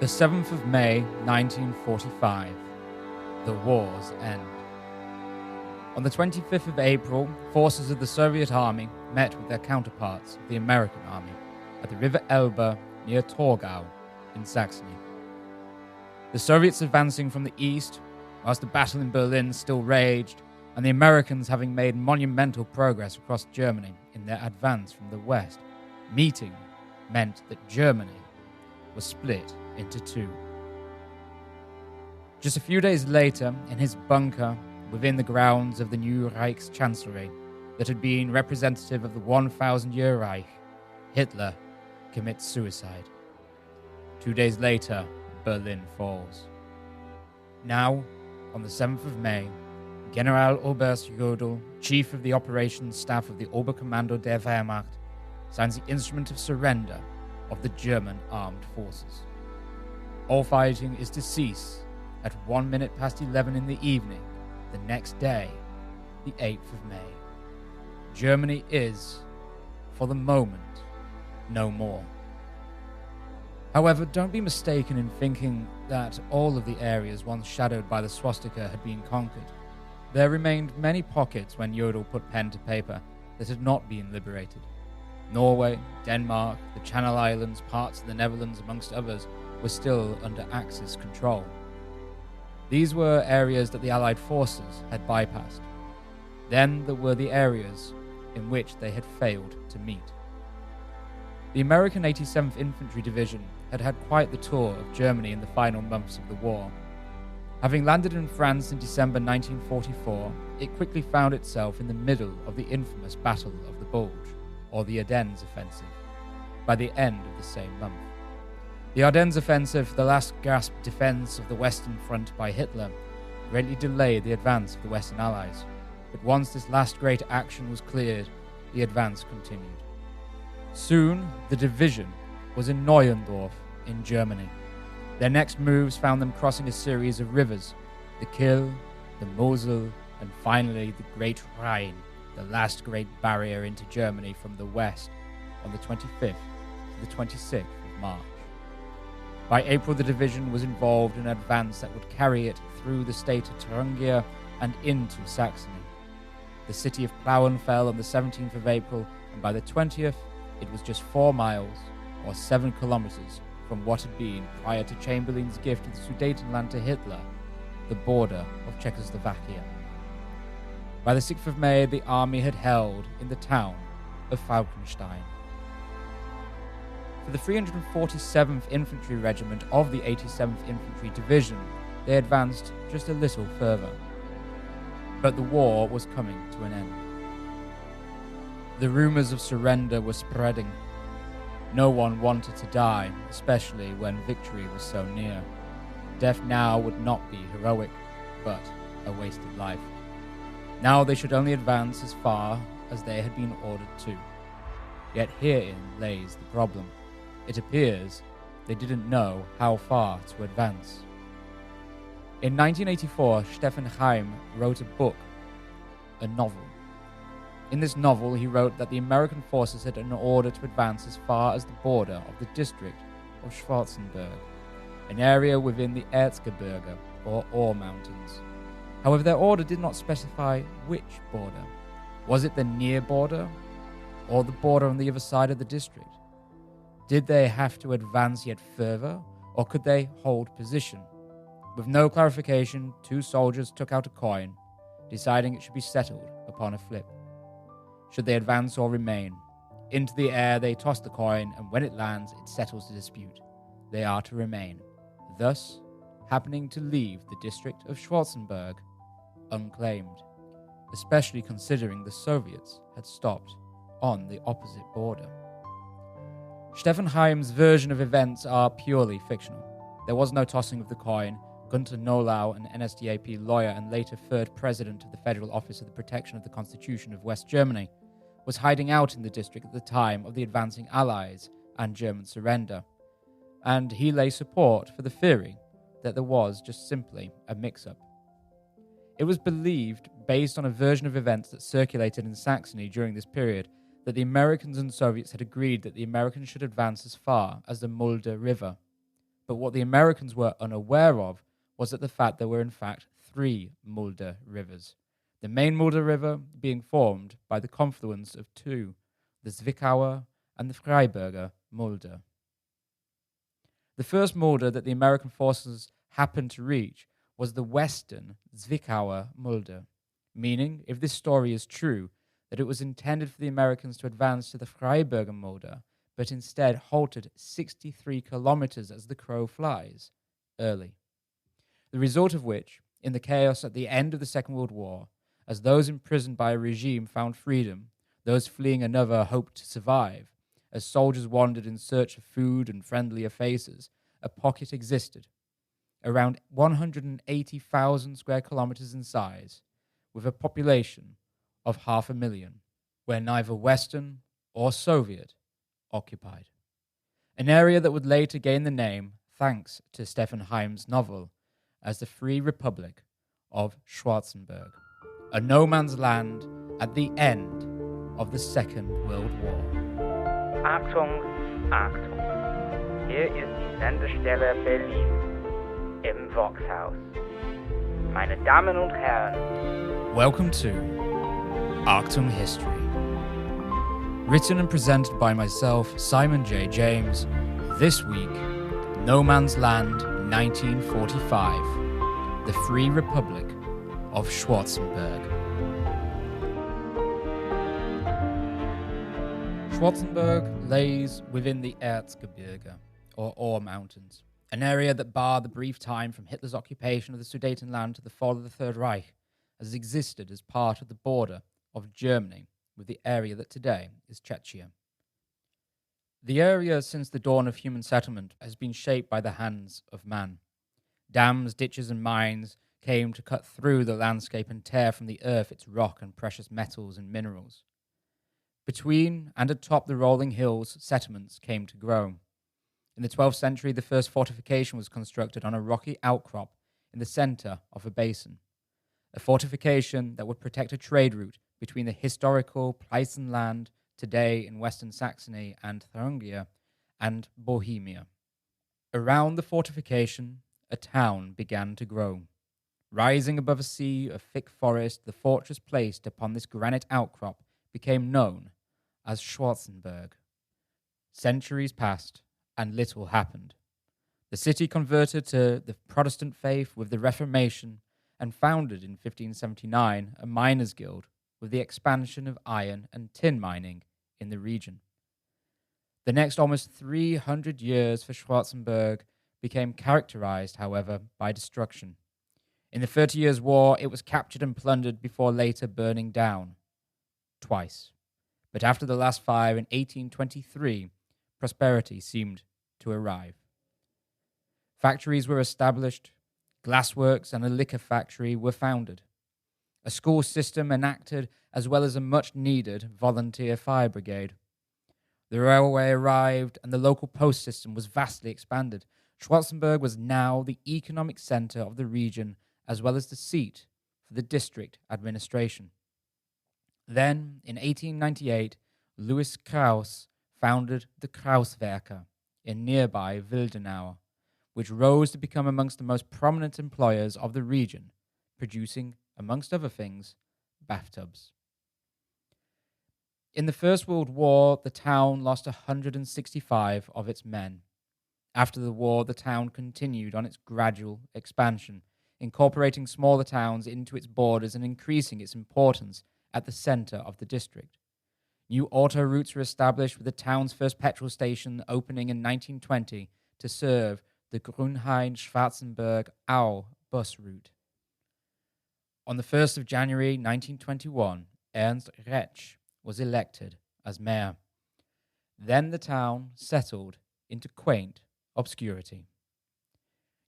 The 7th of May, 1945. The war's end. On the 25th of April, forces of the Soviet Army met with their counterparts of the American Army at the River Elbe near Torgau in Saxony. The Soviets advancing from the east, whilst the battle in Berlin still raged, and the Americans having made monumental progress across Germany in their advance from the west. Meeting meant that Germany was split into two. Just a few days later, in his bunker within the grounds of the new Reichschancellery that had been representative of the 1,000-year Reich, Hitler commits suicide. 2 days later, Berlin falls. Now, on the 7th of May, Generaloberst Jodl, chief of the operations staff of the Oberkommando der Wehrmacht, signs the instrument of surrender of the German armed forces. All fighting is to cease at 11:01 in the evening, the next day, the 8th of May. Germany is, for the moment, no more. However, don't be mistaken in thinking that all of the areas once shadowed by the swastika had been conquered. There remained many pockets when Jodl put pen to paper that had not been liberated. Norway, Denmark, the Channel Islands, parts of the Netherlands, amongst others, were still under Axis control. These were areas that the Allied forces had bypassed. Then there were the areas in which they had failed to meet. The American 87th Infantry Division had quite the tour of Germany in the final months of the war. Having landed in France in December 1944, it quickly found itself in the middle of the infamous Battle of the Bulge, or the Ardennes Offensive, by the end of the same month. The Ardennes Offensive, the last gasp defense of the Western Front by Hitler, greatly delayed the advance of the Western Allies, but once this last great action was cleared, the advance continued. Soon, the division was in Neuendorf in Germany. Their next moves found them crossing a series of rivers, the Kyll, the Mosel, and finally the Great Rhine, the last great barrier into Germany from the west, on the 25th to the 26th of March. By April, the division was involved in an advance that would carry it through the state of Thuringia and into Saxony. The city of Plauen fell on the 17th of April, and by the 20th, it was just 4 miles, or 7 kilometers, from what had been, prior to Chamberlain's gift of the Sudetenland to Hitler, the border of Czechoslovakia. By the 6th of May, the army had held in the town of Falkenstein. For the 347th Infantry Regiment of the 87th Infantry Division, they advanced just a little further. But the war was coming to an end. The rumors of surrender were spreading. No one wanted to die, especially when victory was so near. Death now would not be heroic, but a wasted life. Now they should only advance as far as they had been ordered to. Yet herein lays the problem. It appears they didn't know how far to advance. In 1984, Stefan Heim wrote a book, a novel. In this novel, he wrote that the American forces had an order to advance as far as the border of the district of Schwarzenberg, an area within the Erzgebirge, or Ore Mountains. However, their order did not specify which border. Was it the near border, or the border on the other side of the district? Did they have to advance yet further, or could they hold position? With no clarification, 2 soldiers took out a coin, deciding it should be settled upon a flip. Should they advance or remain? Into the air they toss the coin, and when it lands, it settles the dispute. They are to remain, thus happening to leave the district of Schwarzenberg unclaimed, especially considering the Soviets had stopped on the opposite border. Stefan Heim's version of events are purely fictional. There was no tossing of the coin. Gunter Nolau, an NSDAP lawyer and later third president of the Federal Office of the Protection of the Constitution of West Germany, was hiding out in the district at the time of the advancing Allies and German surrender, and he lay support for the theory that there was just simply a mix-up. It was believed, based on a version of events that circulated in Saxony during this period, that the Americans and Soviets had agreed that the Americans should advance as far as the Mulde River, But what the Americans were unaware of was that the fact there were in fact 3 Mulde rivers, the main Mulde River being formed by the confluence of 2, the Zwickauer and the Freiburger Mulde. The first Mulde that the American forces happened to reach was the western Zwickauer Mulde, meaning, if this story is true, that it was intended for the Americans to advance to the Freiburger Mulde, but instead halted 63 kilometers as the crow flies, early. The result of which, in the chaos at the end of the Second World War, as those imprisoned by a regime found freedom, those fleeing another hoped to survive, as soldiers wandered in search of food and friendlier faces, a pocket existed, around 180,000 square kilometers in size, with a population of 500,000, where neither Western or Soviet occupied. An area that would later gain the name, thanks to Stefan Heim's novel, as the Free Republic of Schwarzenberg, a no man's land at the end of the Second World War. Achtung, Achtung. Hier ist die Sendestelle Berlin im Voxhaus. Meine Damen und Herren. Welcome to Achtung History. Written and presented by myself, Simon J. James. This week, No Man's Land, 1945. The Free Republic of Schwarzenberg. Schwarzenberg lays within the Erzgebirge, or Ore Mountains, an area that barred the brief time from Hitler's occupation of the Sudetenland to the fall of the Third Reich, as existed as part of the border of Germany with the area that today is Czechia. The area since the dawn of human settlement has been shaped by the hands of man. Dams, ditches and mines came to cut through the landscape and tear from the earth its rock and precious metals and minerals. Between and atop the rolling hills, settlements came to grow. In the 12th century, the first fortification was constructed on a rocky outcrop in the center of a basin, a fortification that would protect a trade route between the historical Pleißenland, today in western Saxony and Thuringia, and Bohemia. Around the fortification, a town began to grow. Rising above a sea of thick forest, the fortress placed upon this granite outcrop became known as Schwarzenberg. Centuries passed, and little happened. The city converted to the Protestant faith with the Reformation and founded in 1579 a miners' guild with the expansion of iron and tin mining in the region. The next almost 300 years for Schwarzenberg became characterized, however, by destruction. In the 30 Years' War, it was captured and plundered before later burning down. Twice. But after the last fire in 1823, prosperity seemed to arrive. Factories were established, glassworks and a liquor factory were founded. A school system enacted, as well as a much-needed volunteer fire brigade. The railway arrived, and the local post system was vastly expanded. Schwarzenberg was now the economic center of the region, as well as the seat for the district administration. Then, in 1898, Louis Krauss founded the Krauswerke in nearby Wildenau, which rose to become amongst the most prominent employers of the region, producing, amongst other things, bathtubs. In the First World War, the town lost 165 of its men. After the war, the town continued on its gradual expansion, incorporating smaller towns into its borders and increasing its importance at the center of the district. New auto routes were established, with the town's first petrol station opening in 1920 to serve the Grünhain-Schwarzenberg-Au bus route. On the 1st of January 1921, Ernst Retsch was elected as mayor. Then the town settled into quaint obscurity.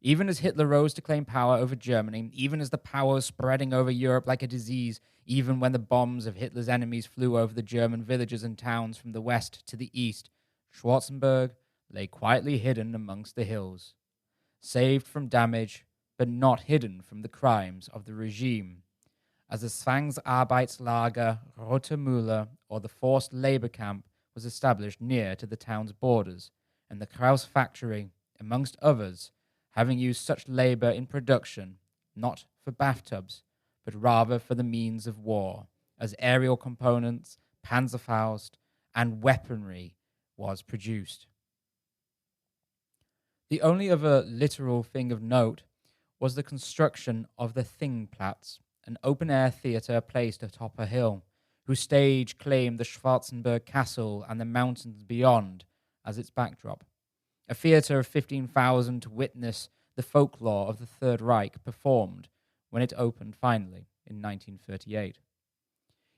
Even as Hitler rose to claim power over Germany, even as the power was spreading over Europe like a disease, even when the bombs of Hitler's enemies flew over the German villages and towns from the west to the east, Schwarzenberg lay quietly hidden amongst the hills, saved from damage, but not hidden from the crimes of the regime, as the Zwangsarbeitslager Rote Mühle, or the forced labor camp, was established near to the town's borders, and the Kraus factory, a amongst others, having used such labor in production, not for bathtubs, but rather for the means of war, as aerial components, Panzerfaust, and weaponry was produced. The only other literal thing of note was the construction of the Thingplatz, an open-air theatre placed atop a hill, whose stage claimed the Schwarzenberg castle and the mountains beyond as its backdrop. A theatre of 15,000 to witness the folklore of the Third Reich performed when it opened finally in 1938.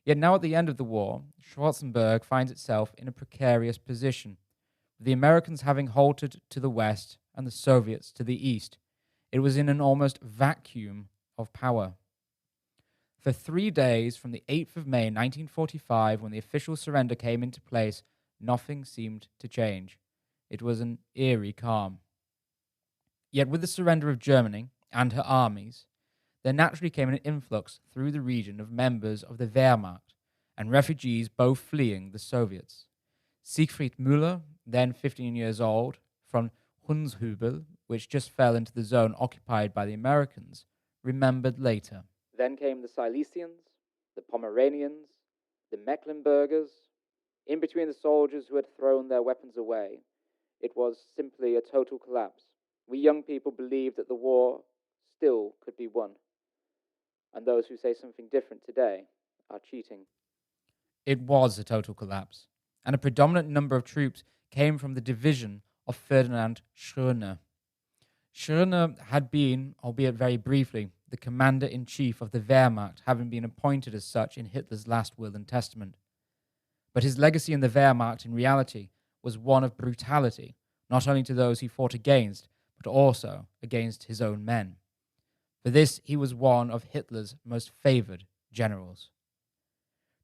Yet now at the end of the war, Schwarzenberg finds itself in a precarious position, with the Americans having halted to the west and the Soviets to the east. It was in an almost vacuum of power. For 3 days, from the 8th of May 1945, when the official surrender came into place, nothing seemed to change. It was an eerie calm. Yet with the surrender of Germany and her armies, there naturally came an influx through the region of members of the Wehrmacht and refugees, both fleeing the Soviets. Siegfried Müller, then 15 years old, from Hunsrübel, which just fell into the zone occupied by the Americans, remembered later. Then came the Silesians, the Pomeranians, the Mecklenburgers. In between the soldiers who had thrown their weapons away, it was simply a total collapse. We young people believed that the war still could be won. And those who say something different today are cheating. It was a total collapse, and a predominant number of troops came from the division of Ferdinand Schörner. Schörner had been, albeit very briefly, the commander-in-chief of the Wehrmacht, having been appointed as such in Hitler's last will and testament. But his legacy in the Wehrmacht, in reality, was one of brutality, not only to those he fought against, but also against his own men. For this, he was one of Hitler's most favored generals.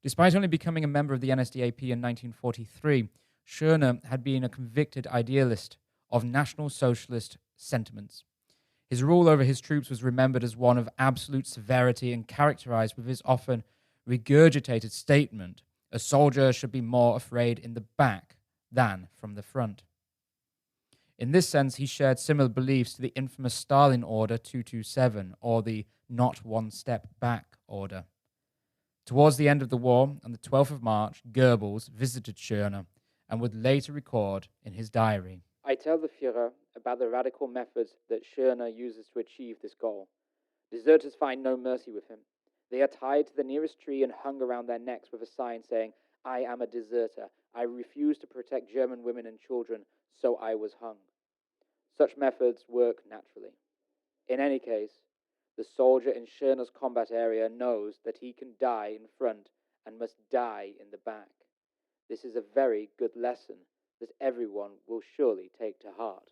Despite only becoming a member of the NSDAP in 1943, Schörner had been a convicted idealist of National Socialist sentiments. His rule over his troops was remembered as one of absolute severity and characterized with his often regurgitated statement, "A soldier should be more afraid in the back than from the front." In this sense, he shared similar beliefs to the infamous Stalin Order 227, or the not one step back order. Towards the end of the war, on the 12th of March, Goebbels visited Schörner and would later record in his diary, "I tell the Führer about the radical methods that Schörner uses to achieve this goal. Deserters find no mercy with him. They are tied to the nearest tree and hung around their necks with a sign saying, 'I am a deserter. I refuse to protect German women and children, so I was hung.' Such methods work naturally. In any case, the soldier in Schörner's combat area knows that he can die in front and must die in the back. This is a very good lesson that everyone will surely take to heart."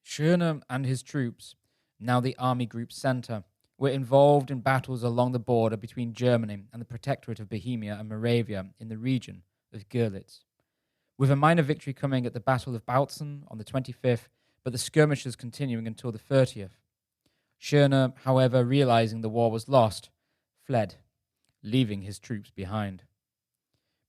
Schörner and his troops, now the Army Group Center, were involved in battles along the border between Germany and the Protectorate of Bohemia and Moravia in the region of Görlitz, with a minor victory coming at the Battle of Bautzen on the 25th, but the skirmishes continuing until the 30th. Schörner, however, realizing the war was lost, fled, leaving his troops behind.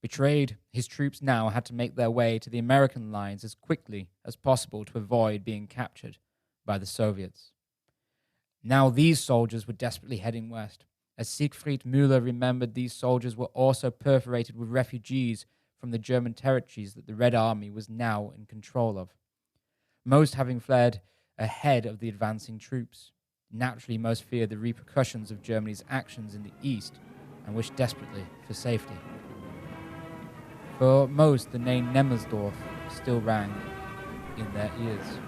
Betrayed, his troops now had to make their way to the American lines as quickly as possible to avoid being captured by the Soviets. Now these soldiers were desperately heading west. As Siegfried Müller remembered, these soldiers were also perforated with refugees from the German territories that the Red Army was now in control of. Most having fled ahead of the advancing troops. Naturally, most feared the repercussions of Germany's actions in the east and wished desperately for safety. For most, the name Nemmersdorf still rang in their ears.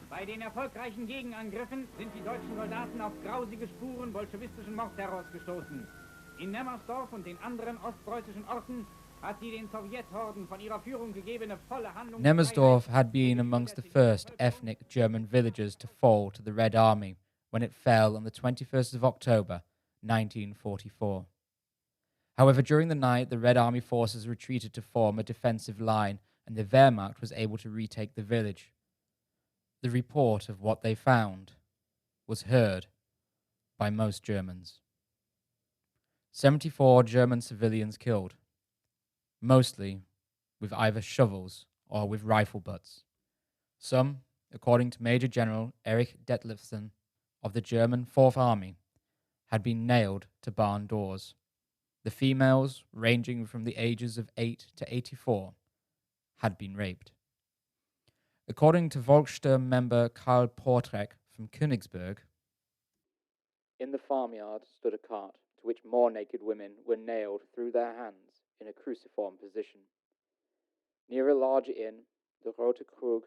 Bei den erfolgreichen Gegenangriffen sind die deutschen Soldaten auf grausige Spuren bolschewistischen Mordterrors gestoßen. In Nemmersdorf und den anderen ostpreußischen Orten hat die den Sowjethorden von ihrer Führung gegebene volle Handlung. Nemmersdorf had been amongst the first ethnic German villages to fall to the Red Army when it fell on the 21st of October, 1944. However, during the night, the Red Army forces retreated to form a defensive line, and the Wehrmacht was able to retake the village. The report of what they found was heard by most Germans. 74 German civilians killed, mostly with either shovels or with rifle butts. Some according to Major General Erich Detlefsen of the German Fourth Army, had been nailed to barn doors. The females, ranging from the ages of 8 to 84, had been raped. According to Volkssturm member Karl Portrek from Königsberg, in the farmyard stood a cart to which more naked women were nailed through their hands in a cruciform position. Near a large inn, the Rote Krug,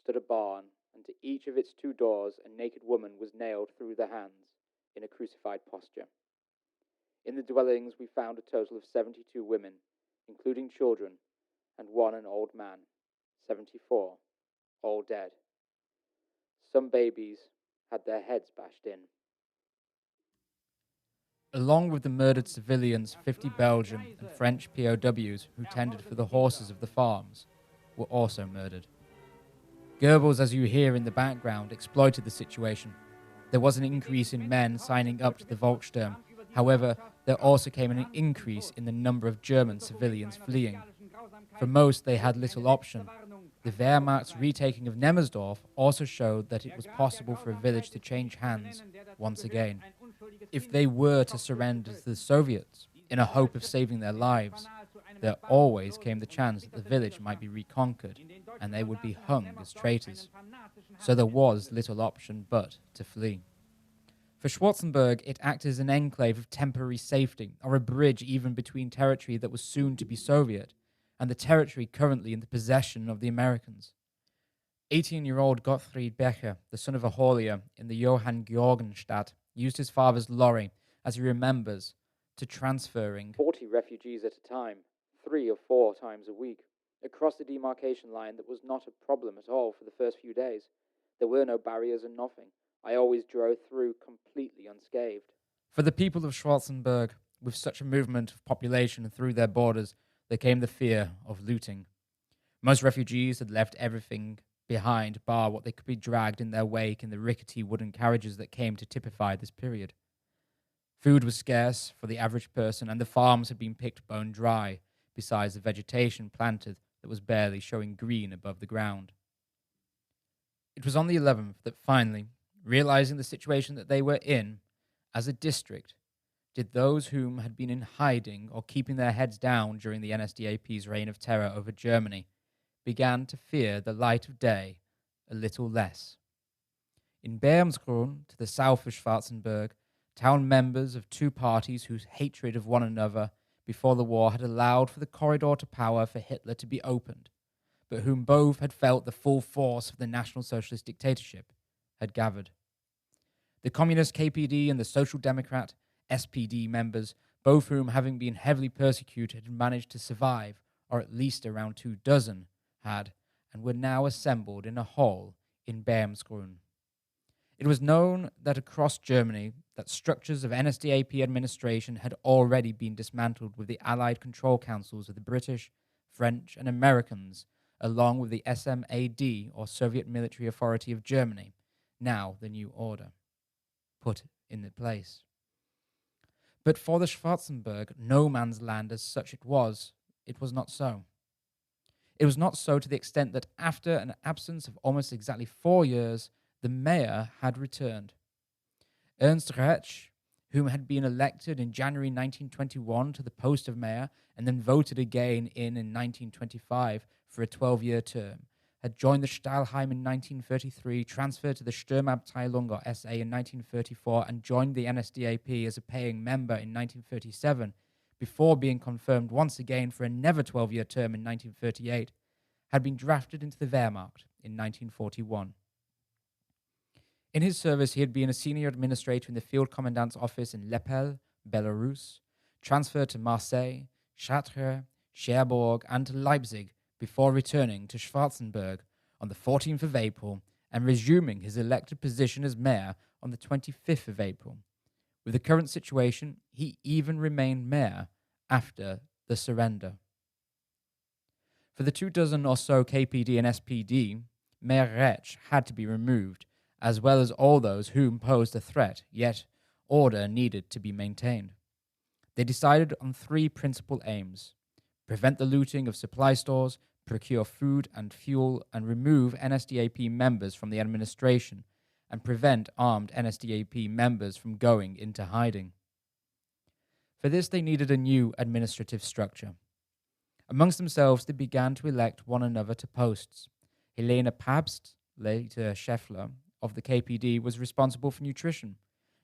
stood a barn, and to each of its 2 doors a naked woman was nailed through the hands in a crucified posture. In the dwellings we found a total of 72 women, including children, and an old man, 74, all dead. Some babies had their heads bashed in. Along with the murdered civilians, 50 Belgian and French POWs who tended for the horses of the farms were also murdered. Goebbels, as you hear in the background, exploited the situation. There was an increase in men signing up to the Volkssturm. However, there also came an increase in the number of German civilians fleeing. For most, they had little option. The Wehrmacht's retaking of Nemmersdorf also showed that it was possible for a village to change hands once again. If they were to surrender to the Soviets in a hope of saving their lives, there always came the chance that the village might be reconquered and they would be hung as traitors. So there was little option but to flee. For Schwarzenberg, it acted as an enclave of temporary safety, or a bridge even between territory that was soon to be Soviet and the territory currently in the possession of the Americans. 18-year-old Gottfried Becher, the son of a haulier in the Johann Georgenstadt, used his father's lorry, as he remembers, to transferring 40 refugees at a time, 3 or 4 times a week, across the demarcation line that was not a problem at all for the first few days. There were no barriers and nothing. I always drove through completely unscathed. For the people of Schwarzenberg, with such a movement of population through their borders, there came the fear of looting. Most refugees had left everything behind, bar what they could be dragged in their wake in the rickety wooden carriages that came to typify this period. Food was scarce for the average person, and the farms had been picked bone dry, besides the vegetation planted that was barely showing green above the ground. It was on the 11th that finally, realizing the situation that they were in, as a district, did those whom had been in hiding or keeping their heads down during the NSDAP's reign of terror over Germany began to fear the light of day a little less. In Bermsgrün, to the south of Schwarzenberg, town members of 2 parties whose hatred of one another before the war had allowed for the corridor to power for Hitler to be opened, but whom both had felt the full force of the National Socialist dictatorship, had gathered. The Communist KPD and the Social Democrat SPD members, both whom, having been heavily persecuted, had managed to survive, or at least around 2 dozen, had, and were now assembled in a hall in Bermsgrün. It was known that across Germany that structures of NSDAP administration had already been dismantled with the Allied control councils of the British, French, and Americans, along with the SMAD, or Soviet Military Authority of Germany, now the New Order, put in the place. But for the Schwarzenberg no man's land as such it was not so. It was not so to the extent that after an absence of almost exactly 4 years, the mayor had returned. Ernst Rötsch, whom had been elected in January 1921 to the post of mayor and then voted again in 1925 for a 12-year term, had joined the Stahlheim in 1933, transferred to the Sturmabteilung or SA in 1934, and joined the NSDAP as a paying member in 1937, before being confirmed once again for another 12-year term in 1938, had been drafted into the Wehrmacht in 1941. In his service, he had been a senior administrator in the field commandant's office in Lepel, Belarus, transferred to Marseille, Chartres, Cherbourg, and to Leipzig before returning to Schwarzenberg on the 14th of April and resuming his elected position as mayor on the 25th of April. With the current situation, he even remained mayor after the surrender. For the 2 dozen or so KPD and SPD, Mayor Rötsch had to be removed, as well as all those whom posed a threat, yet order needed to be maintained. They decided on 3 principal aims: prevent the looting of supply stores, procure food and fuel, and remove NSDAP members from the administration and prevent armed NSDAP members from going into hiding. For this, they needed a new administrative structure. Amongst themselves, they began to elect one another to posts. Helena Pabst, later Scheffler, of the KPD, was responsible for nutrition.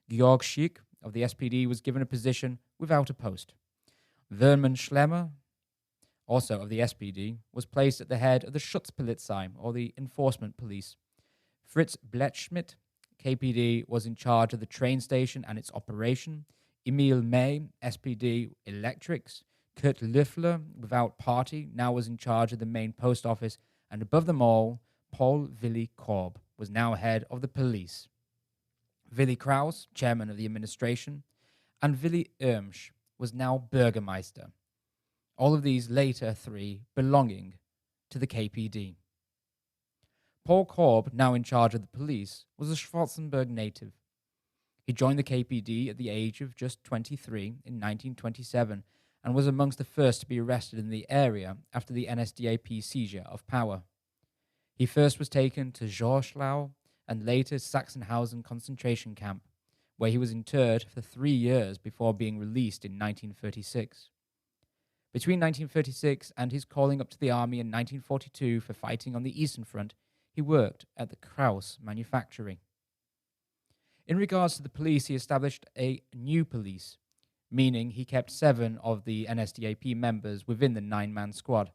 Georg Schick of the SPD was given a position without a post. Verman Schlemmer, also of the SPD, was placed at the head of the Schutzpolizei, or the enforcement police. Fritz Bletschmidt, KPD, was in charge of the train station and its operation. Emil May, SPD Electrics. Kurt Löffler, without party, now was in charge of the main post office, and above them all, Paul Willi Cobb was now head of the police. Willi Kraus, chairman of the administration, and Willi Irmsch was now Bürgermeister. All of these later three belonging to the KPD. Paul Cobb, now in charge of the police, was a Schwarzenberg native. He joined the KPD at the age of just 23 in 1927 and was amongst the first to be arrested in the area after the NSDAP seizure of power. He first was taken to Zschorlau and later Sachsenhausen concentration camp, where he was interred for 3 years before being released in 1936. Between 1936 and his calling up to the army in 1942 for fighting on the Eastern Front, he worked at the Krauss manufactory. In regards to the police, he established a new police, meaning he kept 7 of the NSDAP members within the 9-man squad,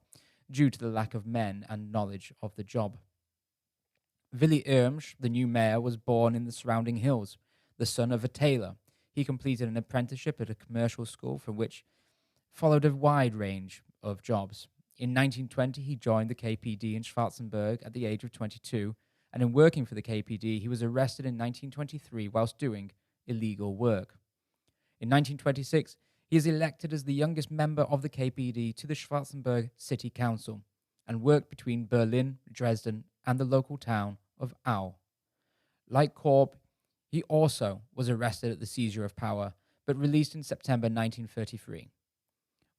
due to the lack of men and knowledge of the job. Willi Irmsch, the new mayor, was born in the surrounding hills, the son of a tailor. He completed an apprenticeship at a commercial school from which followed a wide range of jobs. In 1920, he joined the KPD in Schwarzenberg at the age of 22, and in working for the KPD, he was arrested in 1923 whilst doing illegal work. In 1926, he is elected as the youngest member of the KPD to the Schwarzenberg City Council and worked between Berlin, Dresden, and the local town of Au. Like Cobb, he also was arrested at the seizure of power, but released in September 1933.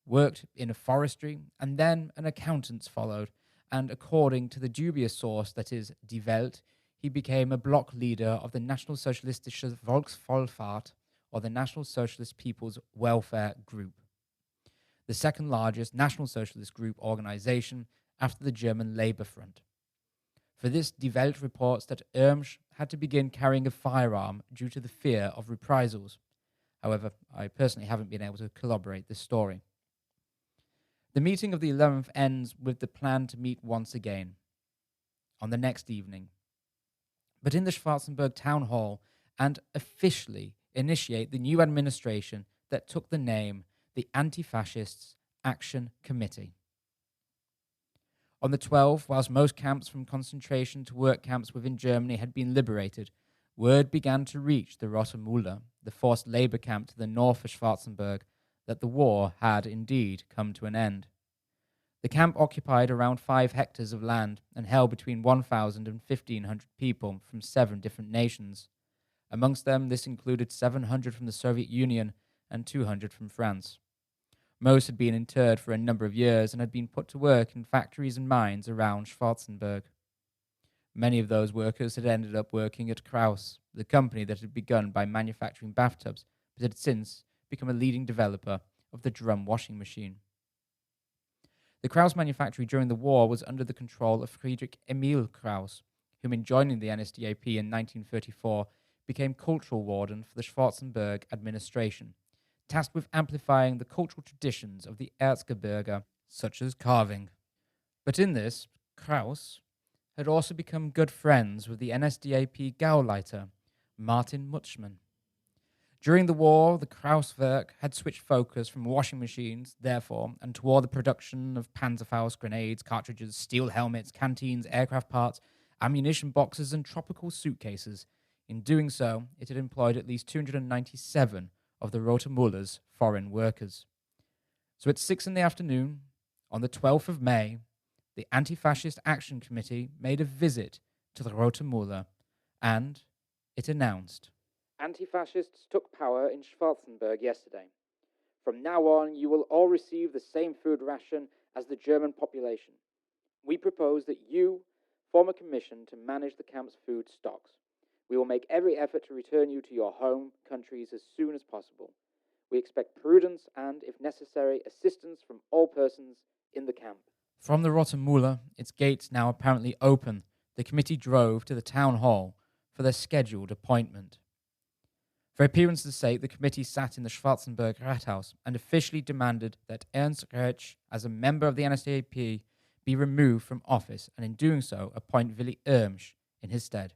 Worked in a forestry, and then an accountant's followed, and according to the dubious source that is Die Welt, he became a block leader of the National Sozialistische Volksvollfahrt, or the National Socialist People's Welfare Group, the second largest National Socialist group organization after the German Labour Front. For this, Die Welt reports that Irmsch had to begin carrying a firearm due to the fear of reprisals. However, I personally haven't been able to corroborate this story. The meeting of the 11th ends with the plan to meet once again on the next evening, but in the Schwarzenberg town hall, and officially initiate the new administration that took the name the Anti-Fascists Action Committee. On the 12th, whilst most camps from concentration to work camps within Germany had been liberated, word began to reach the Rotemühle, the forced labor camp to the north of Schwarzenberg, that the war had indeed come to an end. The camp occupied around 5 hectares of land and held between 1,000 and 1,500 people from 7 different nations. Amongst them, this included 700 from the Soviet Union and 200 from France. Most had been interred for a number of years and had been put to work in factories and mines around Schwarzenberg. Many of those workers had ended up working at Krauss, the company that had begun by manufacturing bathtubs, but had since become a leading developer of the drum washing machine. The Krauss manufactory during the war was under the control of Friedrich Emil Krauss, whom in joining the NSDAP in 1934 became cultural warden for the Schwarzenberg administration, tasked with amplifying the cultural traditions of the Erzgebirge, such as carving. But in this, Krauss had also become good friends with the NSDAP Gauleiter, Martin Mutschmann. During the war, the Krauswerk had switched focus from washing machines, therefore, and toward the production of Panzerfaust, grenades, cartridges, steel helmets, canteens, aircraft parts, ammunition boxes, and tropical suitcases. In doing so, it had employed at least 297 of the Rotemülle's foreign workers. So at 6 p.m, on the 12th of May, the Anti-Fascist Action Committee made a visit to the Rotemülle, and it announced, "Anti-Fascists took power in Schwarzenberg yesterday. From now on, you will all receive the same food ration as the German population. We propose that you form a commission to manage the camp's food stocks. We will make every effort to return you to your home countries as soon as possible. We expect prudence and, if necessary, assistance from all persons in the camp. From the Rotemühle, its gates now apparently open, the committee drove to the town hall for their scheduled appointment. For appearance's sake, the committee sat in the Schwarzenberg Rathaus and officially demanded that Ernst Rötsch, as a member of the NSDAP, be removed from office, and in doing so appoint Willy Irmsch in his stead.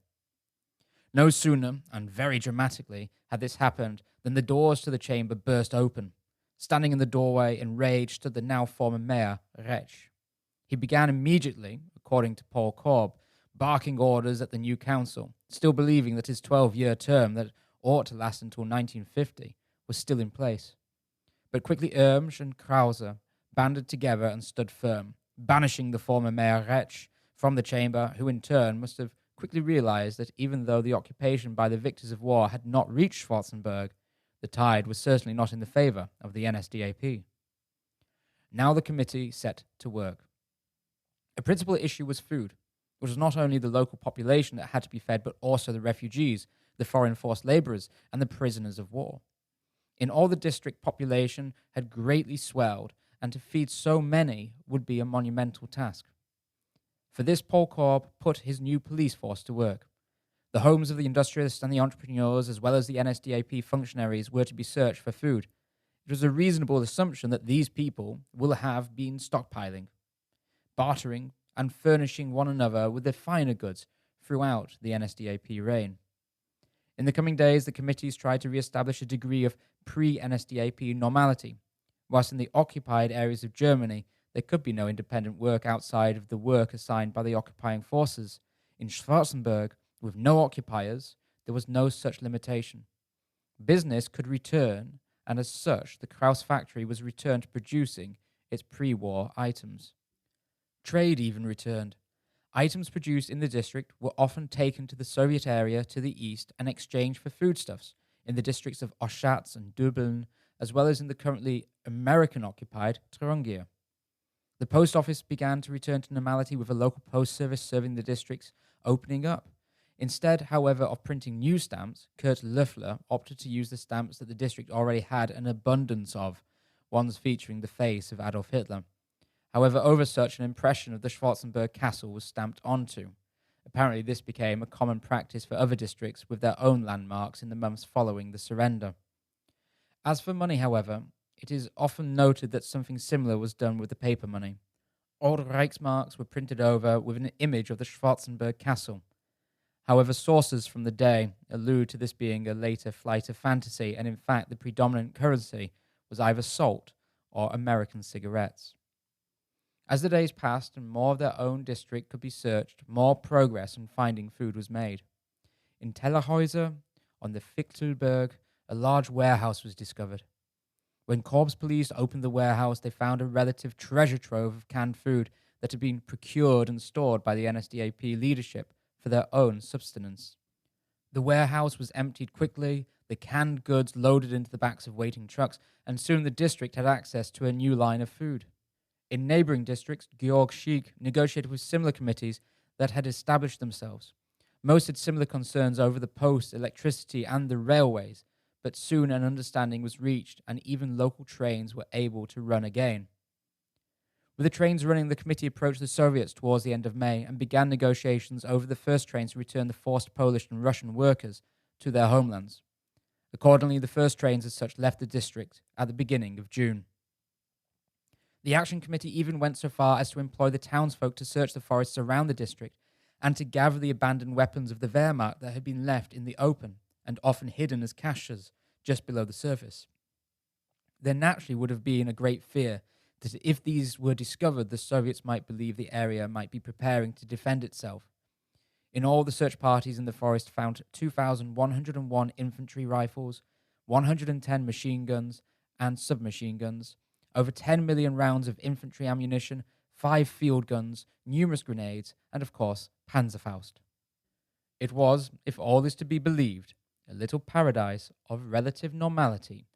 No sooner, and very dramatically, had this happened than the doors to the chamber burst open. Standing in the doorway, enraged, stood the now former mayor, Rötsch. He began immediately, according to Paul Cobb, barking orders at the new council, still believing that his 12-year term that ought to last until 1950 was still in place. But quickly Irmsch and Krause banded together and stood firm, banishing the former mayor Rötsch from the chamber, who in turn must have quickly realized that even though the occupation by the victors of war had not reached Schwarzenberg, the tide was certainly not in the favor of the NSDAP. Now the committee set to work. A principal issue was food. It was not only the local population that had to be fed, but also the refugees, the foreign forced laborers, and the prisoners of war. In all, the district population had greatly swelled, and to feed so many would be a monumental task. For this, Paul Cobb put his new police force to work. The homes of the industrialists and the entrepreneurs, as well as the NSDAP functionaries, were to be searched for food. It was a reasonable assumption that these people will have been stockpiling, bartering, and furnishing one another with their finer goods throughout the NSDAP reign. In the coming days, the committees tried to re-establish a degree of pre-NSDAP normality. Whilst in the occupied areas of Germany, there could be no independent work outside of the work assigned by the occupying forces. In Schwarzenberg, with no occupiers, there was no such limitation. Business could return, and as such, the Krauss factory was returned to producing its pre-war items. Trade even returned. Items produced in the district were often taken to the Soviet area to the east and exchanged for foodstuffs in the districts of Oschatz and Döbeln, as well as in the currently American-occupied Thuringia. The post office began to return to normality, with a local post service serving the districts opening up. Instead, however, of printing new stamps, Kurt Löffler opted to use the stamps that the district already had an abundance of, ones featuring the face of Adolf Hitler. However, over such an impression of the Schwarzenberg castle was stamped onto. Apparently, this became a common practice for other districts with their own landmarks in the months following the surrender. As for money, however, it is often noted that something similar was done with the paper money. Old Reichsmarks were printed over with an image of the Schwarzenberg castle. However, sources from the day allude to this being a later flight of fantasy, and in fact the predominant currency was either salt or American cigarettes. As the days passed and more of their own district could be searched, more progress in finding food was made. In Tellerhäuser, on the Fichtelberg, a large warehouse was discovered. When Cobb's police opened the warehouse, they found a relative treasure trove of canned food that had been procured and stored by the NSDAP leadership for their own subsistence. The warehouse was emptied quickly, the canned goods loaded into the backs of waiting trucks, and soon the district had access to a new line of food. In neighboring districts, Georg Schick negotiated with similar committees that had established themselves. Most had similar concerns over the post, electricity, and the railways, but soon an understanding was reached, and even local trains were able to run again. With the trains running, the committee approached the Soviets towards the end of May and began negotiations over the first trains to return the forced Polish and Russian workers to their homelands. Accordingly, the first trains as such left the district at the beginning of June. The Action Committee even went so far as to employ the townsfolk to search the forests around the district and to gather the abandoned weapons of the Wehrmacht that had been left in the open and often hidden as caches just below the surface. There naturally would have been a great fear that if these were discovered, the Soviets might believe the area might be preparing to defend itself. In all, the search parties in the forest found 2,101 infantry rifles, 110 machine guns and submachine guns, over 10 million rounds of infantry ammunition, 5 field guns, numerous grenades, and of course, Panzerfaust. It was, if all is to be believed, a little paradise of relative normality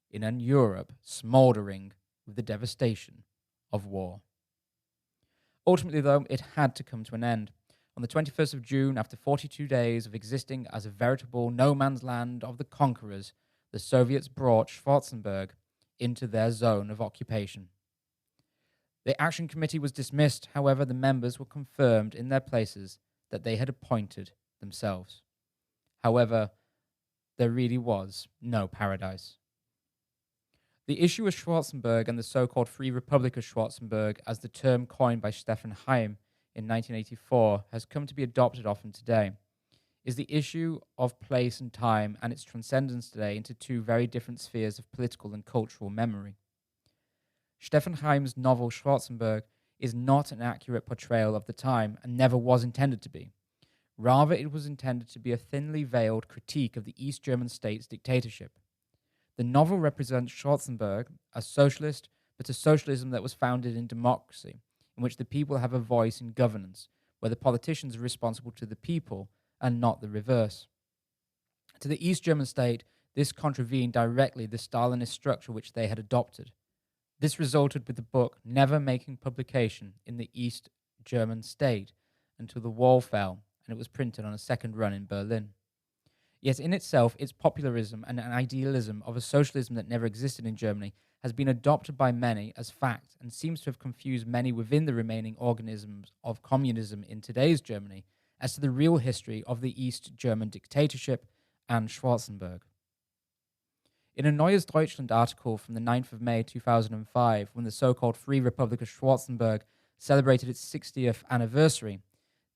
in an Europe smouldering with the devastation of war. Ultimately, though, it had to come to an end. On the 21st of June, after 42 days of existing as a veritable no man's land of the conquerors, the Soviets brought Schwarzenberg into their zone of occupation. The Action Committee was dismissed, however, the members were confirmed in their places that they had appointed themselves. However, there really was no paradise. The issue of Schwarzenberg and the so-called Free Republic of Schwarzenberg, as the term coined by Stefan Heim in 1984 has come to be adopted often today, is the issue of place and time and its transcendence today into two very different spheres of political and cultural memory. Stefan Heim's novel Schwarzenberg is not an accurate portrayal of the time and never was intended to be. Rather, it was intended to be a thinly veiled critique of the East German state's dictatorship. The novel represents Schwarzenberg as socialist, but a socialism that was founded in democracy, in which the people have a voice in governance, where the politicians are responsible to the people and not the reverse. To the East German state, this contravened directly the Stalinist structure which they had adopted. This resulted with the book never making publication in the East German state until the wall fell and it was printed on a second run in Berlin. Yet in itself, its popularism and an idealism of a socialism that never existed in Germany has been adopted by many as fact and seems to have confused many within the remaining organisms of communism in today's Germany as to the real history of the East German dictatorship and Schwarzenberg. In a Neues Deutschland article from the 9th of May 2005, when the so-called Free Republic of Schwarzenberg celebrated its 60th anniversary,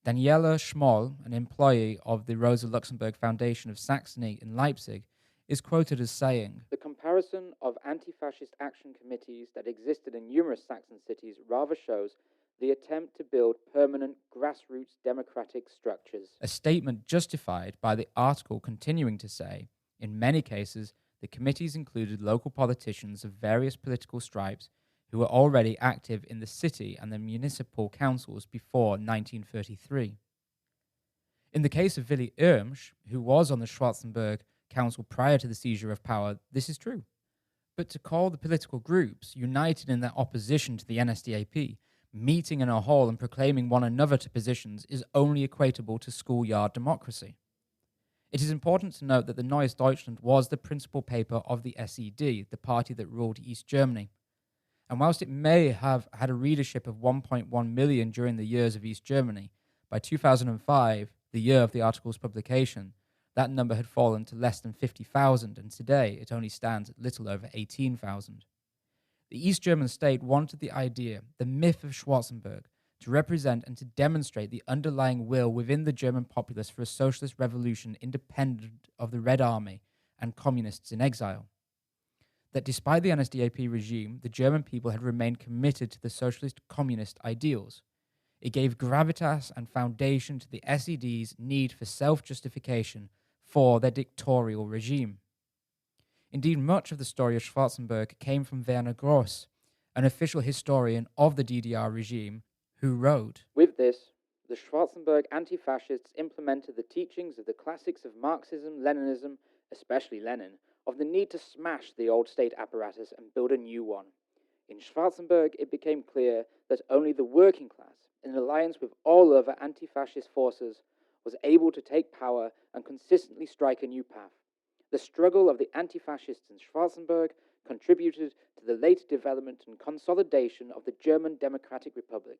Daniela Schmoll, an employee of the Rosa Luxemburg Foundation of Saxony in Leipzig, is quoted as saying, "The comparison of anti-fascist action committees that existed in numerous Saxon cities rather shows the attempt to build permanent grassroots democratic structures." A statement justified by the article continuing to say, in many cases, the committees included local politicians of various political stripes who were already active in the city and the municipal councils before 1933. In the case of Willy Irmsch, who was on the Schwarzenberg Council prior to the seizure of power, this is true. But to call the political groups, united in their opposition to the NSDAP, meeting in a hall and proclaiming one another to positions is only equatable to schoolyard democracy. It is important to note that the Neues Deutschland was the principal paper of the SED, the party that ruled East Germany. And whilst it may have had a readership of 1.1 million during the years of East Germany, by 2005, the year of the article's publication, that number had fallen to less than 50,000, and today it only stands at little over 18,000. The East German state wanted the idea, the myth of Schwarzenberg, to represent and to demonstrate the underlying will within the German populace for a socialist revolution independent of the Red Army and communists in exile. That despite the NSDAP regime, the German people had remained committed to the socialist communist ideals. It gave gravitas and foundation to the SED's need for self-justification for their dictatorial regime. Indeed, much of the story of Schwarzenberg came from Werner Gross, an official historian of the DDR regime, who wrote, "With this, the Schwarzenberg anti-fascists implemented the teachings of the classics of Marxism, Leninism, especially Lenin, of the need to smash the old state apparatus and build a new one. In Schwarzenberg, it became clear that only the working class, in alliance with all other anti-fascist forces, was able to take power and consistently strike a new path. The struggle of the anti-fascists in Schwarzenberg contributed to the later development and consolidation of the German Democratic Republic,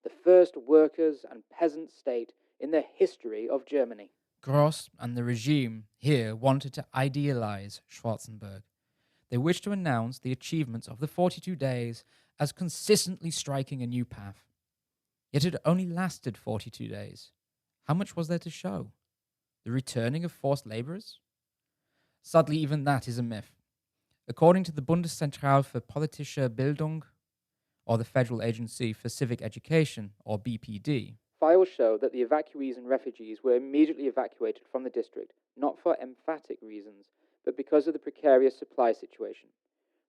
the first workers' and peasant state in the history of Germany." Gross and the regime here wanted to idealize Schwarzenberg. They wished to announce the achievements of the 42 days as consistently striking a new path. Yet it only lasted 42 days. How much was there to show? The returning of forced laborers? Sadly, even that is a myth. According to the Bundeszentrale für politische Bildung, or the Federal Agency for Civic Education, or BPD, files show that the evacuees and refugees were immediately evacuated from the district, not for emphatic reasons, but because of the precarious supply situation.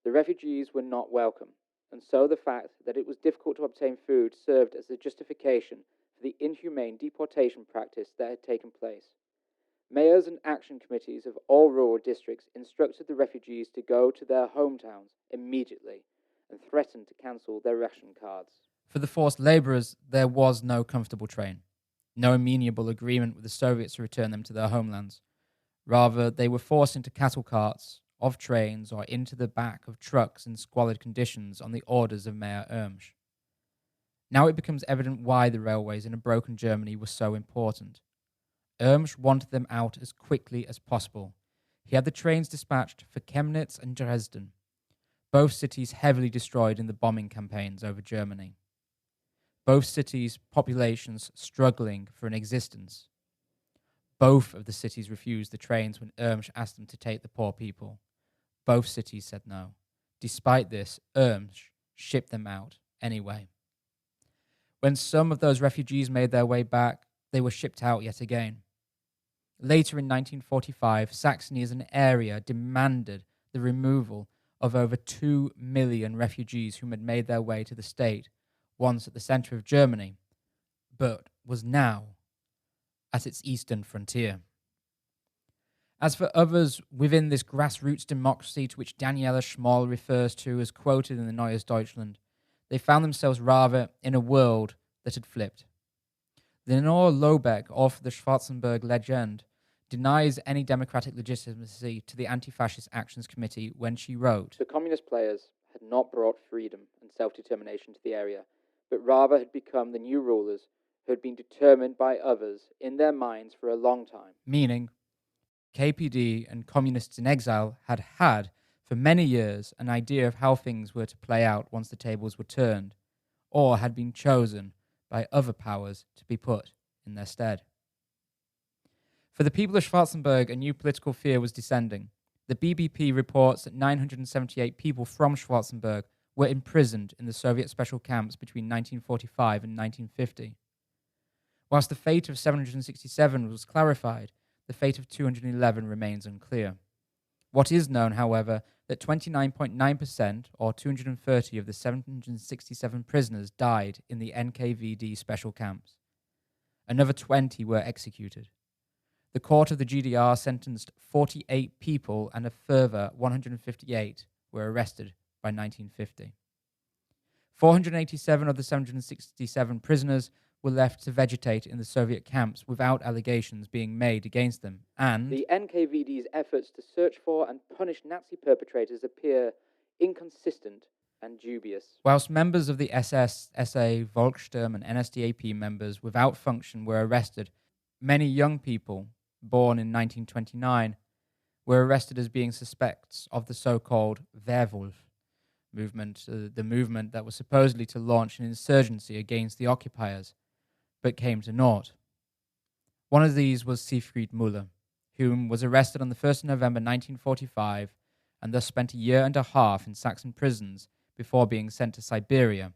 The refugees were not welcome, and so the fact that it was difficult to obtain food served as a justification for the inhumane deportation practice that had taken place. Mayors and action committees of all rural districts instructed the refugees to go to their hometowns immediately and threatened to cancel their ration cards. For the forced laborers, there was no comfortable train, no amenable agreement with the Soviets to return them to their homelands. Rather, they were forced into cattle carts, off trains, or into the back of trucks in squalid conditions on the orders of Mayor Irmsch. Now it becomes evident why the railways in a broken Germany were so important. Irmsch wanted them out as quickly as possible. He had the trains dispatched for Chemnitz and Dresden, both cities heavily destroyed in the bombing campaigns over Germany. Both cities' populations struggling for an existence. Both of the cities refused the trains when Irmsch asked them to take the poor people. Both cities said no. Despite this, Irmsch shipped them out anyway. When some of those refugees made their way back, they were shipped out yet again. Later in 1945, Saxony as an area demanded the removal of over 2 million refugees whom had made their way to the state, once at the center of Germany, but was now at its eastern frontier. As for others within this grassroots democracy to which Daniela Schmoll refers to as quoted in the Neues Deutschland, they found themselves rather in a world that had flipped. Lenore Lobeck of the Schwarzenberg legend denies any democratic legitimacy to the Anti-Fascist Actions Committee when she wrote, "The communist players had not brought freedom and self-determination to the area, but rather had become the new rulers who had been determined by others in their minds for a long time." Meaning, KPD and communists in exile had for many years an idea of how things were to play out once the tables were turned, or had been chosen by other powers to be put in their stead. For the people of Schwarzenberg, a new political fear was descending. The BBP reports that 978 people from Schwarzenberg were imprisoned in the Soviet special camps between 1945 and 1950. Whilst the fate of 767 was clarified, the fate of 211 remains unclear. What is known, however, that 29.9%, or 230 of the 767 prisoners died in the NKVD special camps. Another 20 were executed. The court of the GDR sentenced 48 people and a further 158 were arrested by 1950. 487 of the 767 prisoners were left to vegetate in the Soviet camps without allegations being made against them, and the NKVD's efforts to search for and punish Nazi perpetrators appear inconsistent and dubious. Whilst members of the SS, SA, Volkssturm and NSDAP members without function were arrested, many young people born in 1929 were arrested as being suspects of the so-called Werwolf movement, the movement that was supposedly to launch an insurgency against the occupiers, but came to naught. One of these was Siegfried Müller, whom was arrested on the 1st of November 1945 and thus spent a year and a half in Saxon prisons before being sent to Siberia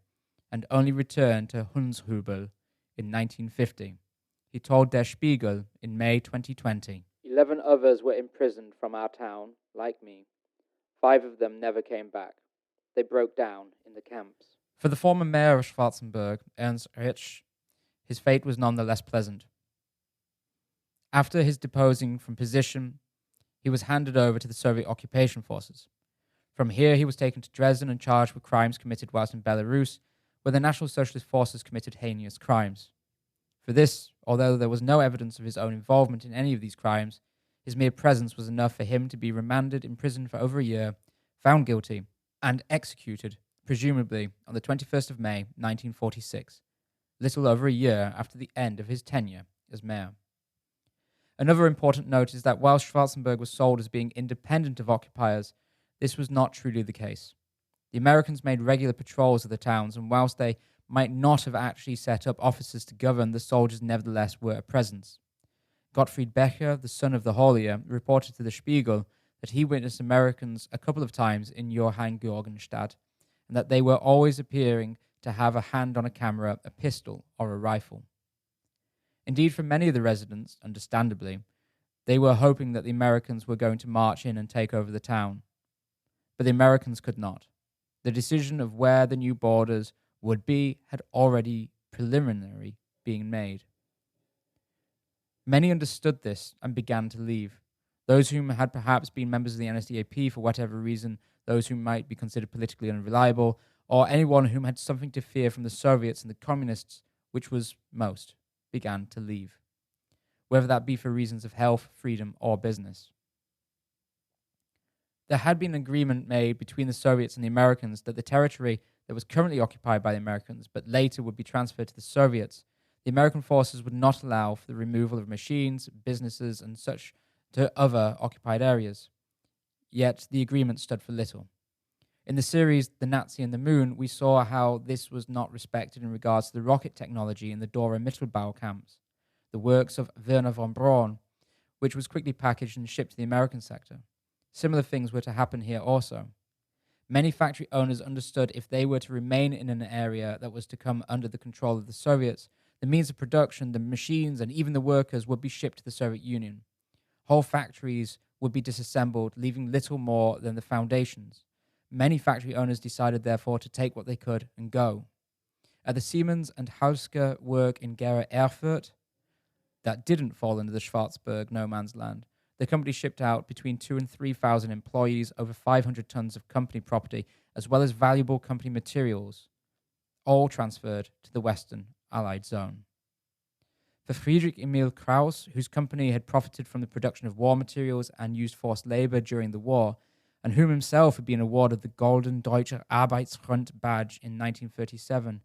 and only returned to Hunsrübel in 1950. He told Der Spiegel in May 2020, 11 others were imprisoned from our town, like me. 5 of them never came back. They broke down in the camps. For the former mayor of Schwarzenberg, Ernst Ritsch, his fate was none the less pleasant. After his deposing from position, he was handed over to the Soviet occupation forces. From here, he was taken to Dresden and charged with crimes committed whilst in Belarus, where the National Socialist forces committed heinous crimes. For this, although there was no evidence of his own involvement in any of these crimes, his mere presence was enough for him to be remanded, imprisoned for over a year, found guilty, and executed, presumably on the 21st of May, 1946, little over a year after the end of his tenure as mayor. Another important note is that while Schwarzenberg was sold as being independent of occupiers, this was not truly the case. The Americans made regular patrols of the towns, and whilst they might not have actually set up officers to govern, the soldiers nevertheless were a presence. Gottfried Becher, the son of the haulier, reported to the Spiegel that he witnessed Americans a couple of times in Johanngeorgenstadt, and that they were always appearing to have a hand on a camera, a pistol, or a rifle. Indeed, for many of the residents, understandably, they were hoping that the Americans were going to march in and take over the town. But the Americans could not. The decision of where the new borders would be had already preliminary been made. Many understood this and began to leave. Those whom had perhaps been members of the NSDAP for whatever reason, those who might be considered politically unreliable, or anyone whom had something to fear from the Soviets and the Communists, which was most, began to leave, whether that be for reasons of health, freedom, or business. There had been an agreement made between the Soviets and the Americans that the territory that was currently occupied by the Americans, but later would be transferred to the Soviets, the American forces would not allow for the removal of machines, businesses, and such to other occupied areas. Yet the agreement stood for little. In the series The Nazi and the Moon, we saw how this was not respected in regards to the rocket technology in the Dora Mittelbau camps, the works of Werner von Braun, which was quickly packaged and shipped to the American sector. Similar things were to happen here also. Many factory owners understood if they were to remain in an area that was to come under the control of the Soviets, the means of production, the machines, and even the workers would be shipped to the Soviet Union. Whole factories would be disassembled, leaving little more than the foundations. Many factory owners decided, therefore, to take what they could and go. At the Siemens and Hauske work in Gera Erfurt, that didn't fall under the Schwarzenberg no man's land, the company shipped out between 2,000 and 3,000 employees, over 500 tons of company property, as well as valuable company materials, all transferred to the Western Allied zone. For Friedrich Emil Krauss, whose company had profited from the production of war materials and used forced labor during the war, and whom himself had been awarded the Golden Deutscher Arbeitsfront badge in 1937,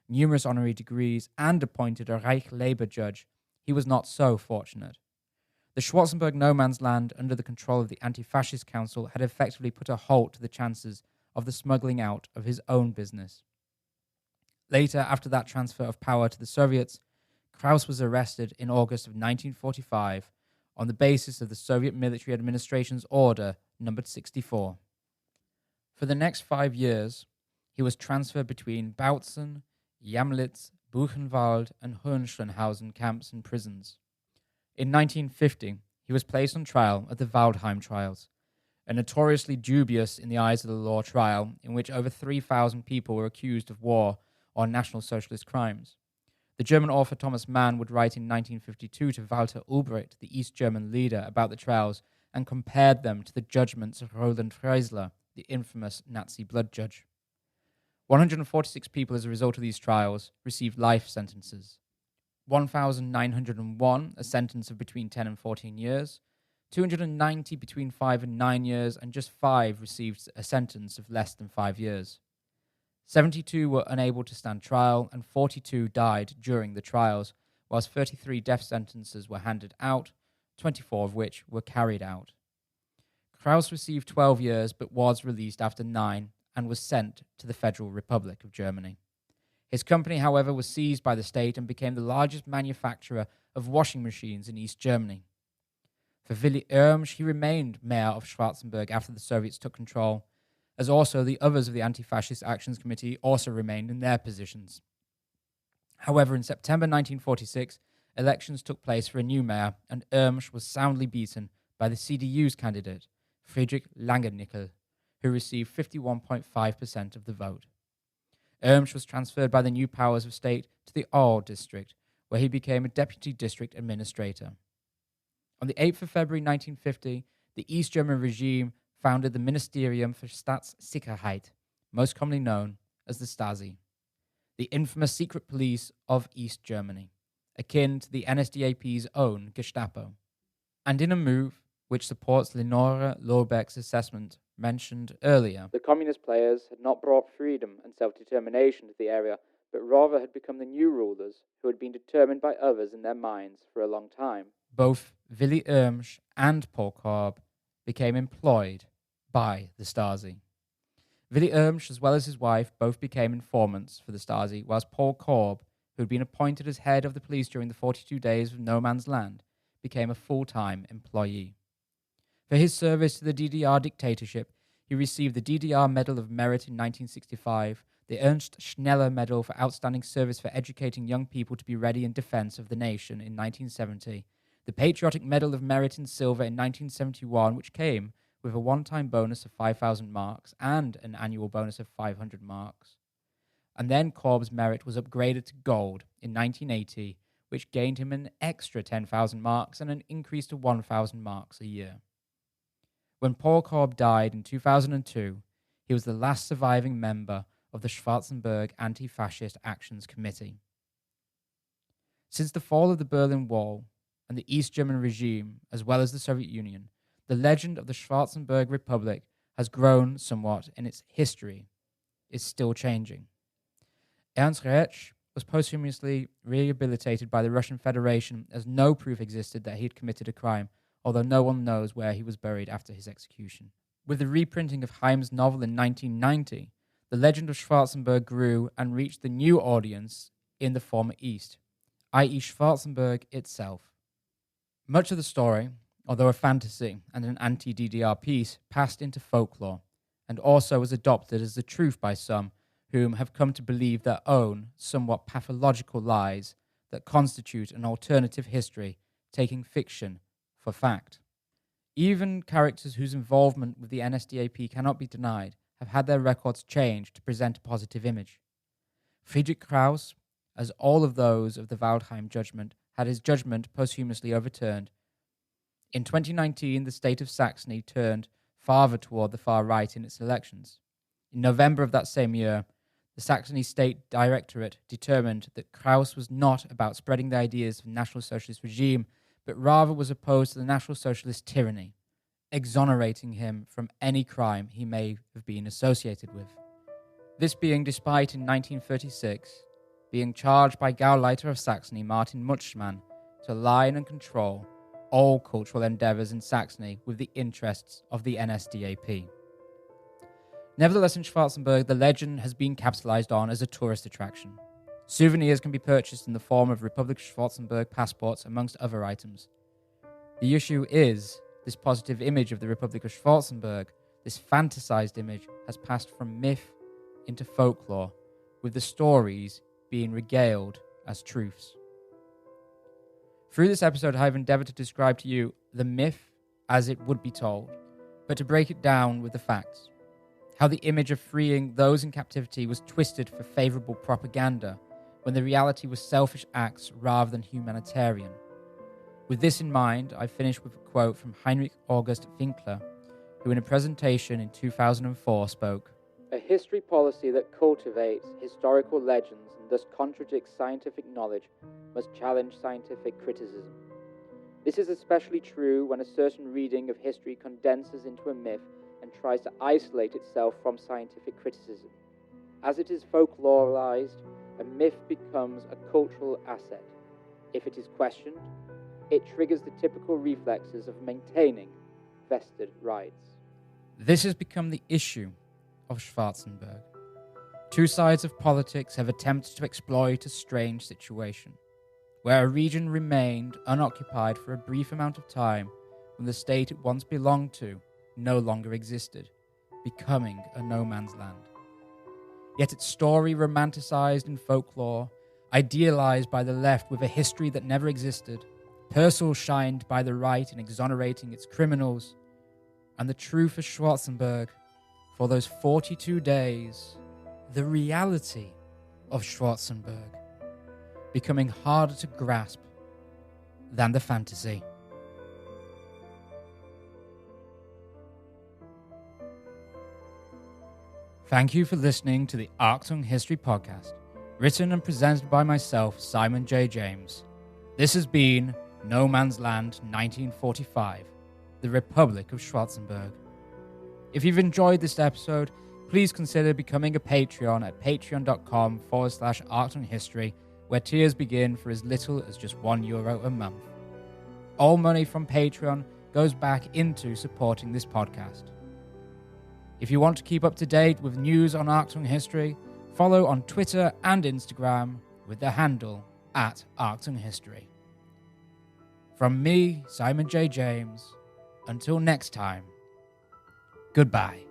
numerous honorary degrees, and appointed a Reich labor judge, he was not so fortunate. The Schwarzenberg no man's land, under the control of the Anti-Fascist Council, had effectively put a halt to the chances of the smuggling out of his own business. Later, after that transfer of power to the Soviets, Krauss was arrested in August of 1945 on the basis of the Soviet military administration's order numbered 64. For the next 5 years, he was transferred between Bautzen, Jamlitz, Buchenwald, and Hohenschönhausen camps and prisons. In 1950, he was placed on trial at the Waldheim trials, a notoriously dubious in the eyes of the law trial in which over 3,000 people were accused of war or National Socialist crimes. The German author Thomas Mann would write in 1952 to Walter Ulbricht, the East German leader, about the trials and compared them to the judgments of Roland Freisler, the infamous Nazi blood judge. 146 people as a result of these trials received life sentences. 1,901 a sentence of between 10 and 14 years, 290 between 5 and 9 years, and just 5 received a sentence of less than 5 years. 72 were unable to stand trial, and 42 died during the trials, whilst 33 death sentences were handed out, 24 of which were carried out. Krauss received 12 years, but was released after 9 and was sent to the Federal Republic of Germany. His company, however, was seized by the state and became the largest manufacturer of washing machines in East Germany. For Willy Irmsch, he remained mayor of Schwarzenberg after the Soviets took control, as also the others of the Anti-Fascist Actions Committee also remained in their positions. However, in September 1946, elections took place for a new mayor, and Irmsch was soundly beaten by the CDU's candidate, Friedrich Langenickel, who received 51.5% of the vote. Irmsch was transferred by the new powers of state to the Aal district, where he became a deputy district administrator. On the 8th of February 1950, the East German regime founded the Ministerium für Staatssicherheit, most commonly known as the Stasi, the infamous secret police of East Germany, akin to the NSDAP's own Gestapo. And in a move which supports Lenore Lobeck's assessment mentioned earlier, the communist players had not brought freedom and self-determination to the area, but rather had become the new rulers who had been determined by others in their minds for a long time. Both Willy Irmsch and Paul Cobb became employed by the Stasi. Willy Irmsch, as well as his wife, both became informants for the Stasi, whilst Paul Cobb, who had been appointed as head of the police during the 42 days of No Man's Land, became a full-time employee. For his service to the DDR dictatorship, he received the DDR Medal of Merit in 1965, the Ernst Schneller Medal for outstanding service for educating young people to be ready in defense of the nation in 1970, the Patriotic Medal of Merit in silver in 1971, which came with a one-time bonus of 5,000 marks and an annual bonus of 500 marks. And then Cobb's merit was upgraded to gold in 1980, which gained him an extra 10,000 marks and an increase to 1,000 marks a year. When Paul Cobb died in 2002, he was the last surviving member of the Schwarzenberg Anti-Fascist Actions Committee. Since the fall of the Berlin Wall and the East German regime, as well as the Soviet Union, the legend of the Schwarzenberg Republic has grown somewhat, and its history is still changing. Ernst Rech was posthumously rehabilitated by the Russian Federation as no proof existed that he had committed a crime, although no one knows where he was buried after his execution. With the reprinting of Heim's novel in 1990, the legend of Schwarzenberg grew and reached the new audience in the former East, i.e. Schwarzenberg itself. Much of the story, although a fantasy and an anti-DDR piece, passed into folklore, and also was adopted as the truth by some whom have come to believe their own somewhat pathological lies that constitute an alternative history, taking fiction for fact. Even characters whose involvement with the NSDAP cannot be denied have had their records changed to present a positive image. Friedrich Krauss, as all of those of the Waldheim judgment, had his judgment posthumously overturned. In 2019, the state of Saxony turned farther toward the far right in its elections. In November of that same year, the Saxony State Directorate determined that Krauss was not about spreading the ideas of the National Socialist regime, but rather was opposed to the National Socialist tyranny, exonerating him from any crime he may have been associated with. This being despite, in 1936, being charged by Gauleiter of Saxony, Martin Mutschmann, to line and control all cultural endeavours in Saxony with the interests of the NSDAP. Nevertheless, in Schwarzenberg, the legend has been capitalized on as a tourist attraction. Souvenirs can be purchased in the form of Republic of Schwarzenberg passports, amongst other items. The issue is, this positive image of the Republic of Schwarzenberg, this fantasized image, has passed from myth into folklore, with the stories being regaled as truths. Through this episode, I have endeavored to describe to you the myth as it would be told, but to break it down with the facts. How the image of freeing those in captivity was twisted for favorable propaganda, when the reality was selfish acts rather than humanitarian. With this in mind, I finish with a quote from Heinrich August Winkler, who in a presentation in 2004 spoke, "A history policy that cultivates historical legends and thus contradicts scientific knowledge must challenge scientific criticism. This is especially true when a certain reading of history condenses into a myth and tries to isolate itself from scientific criticism. As it is folklorized, a myth becomes a cultural asset. If it is questioned, it triggers the typical reflexes of maintaining vested rights." This has become the issue of Schwarzenberg. Two sides of politics have attempted to exploit a strange situation, where a region remained unoccupied for a brief amount of time when the state it once belonged to no longer existed, becoming a no man's land. Yet its story romanticized in folklore, idealized by the left with a history that never existed, Purcell-shined by the right in exonerating its criminals, and the truth of Schwarzenberg, for those 42 days, the reality of Schwarzenberg, becoming harder to grasp than the fantasy. Thank you for listening to the Achtung History Podcast, written and presented by myself, Simon J. James. This has been No Man's Land 1945, the Republic of Schwarzenberg. If you've enjoyed this episode, please consider becoming a Patreon at patreon.com/AchtungHistory, where tiers begin for as little as just €1 a month. All money from Patreon goes back into supporting this podcast. If you want to keep up to date with news on Achtung History, follow on Twitter and Instagram with the handle @AchtungHistory. From me, Simon J. James, until next time, goodbye.